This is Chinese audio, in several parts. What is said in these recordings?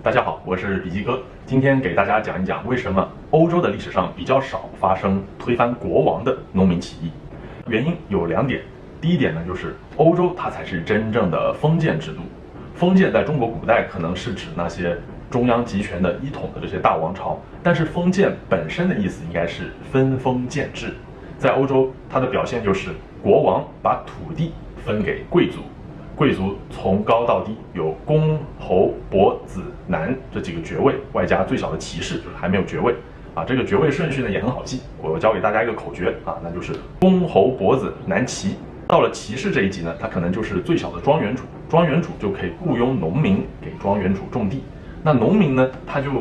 大家好，我是笔记哥，今天给大家讲一讲为什么欧洲的历史上比较少发生推翻国王的农民起义。原因有2点，第一点呢，就是欧洲它才是真正的封建制度。封建在中国古代可能是指那些中央集权的一统的这些大王朝，但是封建本身的意思应该是分封建制。在欧洲，它的表现就是国王把土地分给贵族。贵族从高到低有公、侯、伯、子、男这几个爵位，外加最小的骑士，就是还没有爵位啊。这个爵位顺序呢也很好记，我教给大家一个口诀啊，那就是公、侯、伯、子、男、骑。到了骑士这一级呢，他可能就是最小的庄园主，庄园主就可以雇佣农民给庄园主种地。那农民呢，他就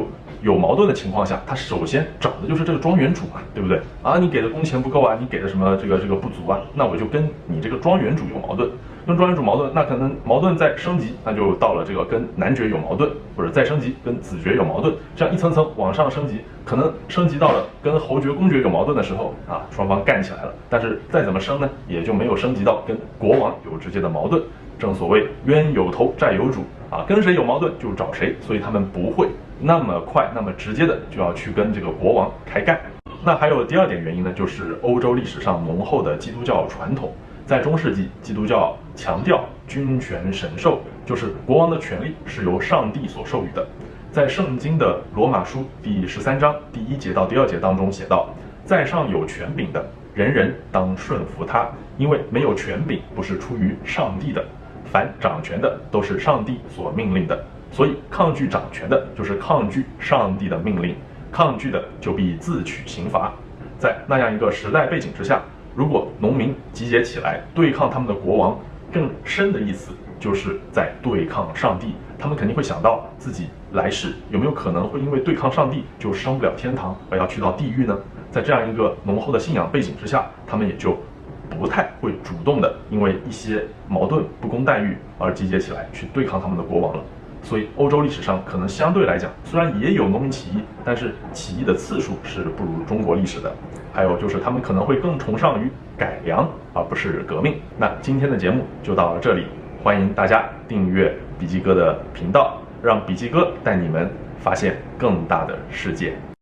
有矛盾的情况下，他首先找的就是这个庄园主嘛，对不对啊？你给的工钱不够啊，你给的什么这个不足啊，那我就跟你这个庄园主有矛盾。跟庄园主矛盾，那可能矛盾再升级，那就到了这个跟男爵有矛盾，或者再升级跟子爵有矛盾，这样一层层往上升级，可能升级到了跟侯爵、公爵有矛盾的时候啊，双方干起来了。但是再怎么升呢，也就没有升级到跟国王有直接的矛盾。正所谓冤有头债有主啊，跟谁有矛盾就找谁，所以他们不会那么快、那么直接的就要去跟这个国王开干。那还有第2点原因呢，就是欧洲历史上浓厚的基督教传统。在中世纪，基督教强调君权神授，就是国王的权力是由上帝所授予的。在圣经的罗马书第13章第1节到第2节当中写道：在上有权柄的，人人当顺服他，因为没有权柄不是出于上帝的，凡掌权的都是上帝所命令的。所以抗拒掌权的，就是抗拒上帝的命令，抗拒的就必自取刑罚。在那样一个时代背景之下，如果农民集结起来对抗他们的国王，更深的意思就是在对抗上帝。他们肯定会想到自己来世有没有可能会因为对抗上帝就上不了天堂，而要去到地狱呢？在这样一个浓厚的信仰背景之下，他们也就不太会主动的因为一些矛盾、不公待遇而集结起来去对抗他们的国王了。所以欧洲历史上可能相对来讲，虽然也有农民起义，但是起义的次数是不如中国历史的。还有就是他们可能会更崇尚于改良而不是革命。那今天的节目就到这里，欢迎大家订阅笔记哥的频道，让笔记哥带你们发现更大的世界。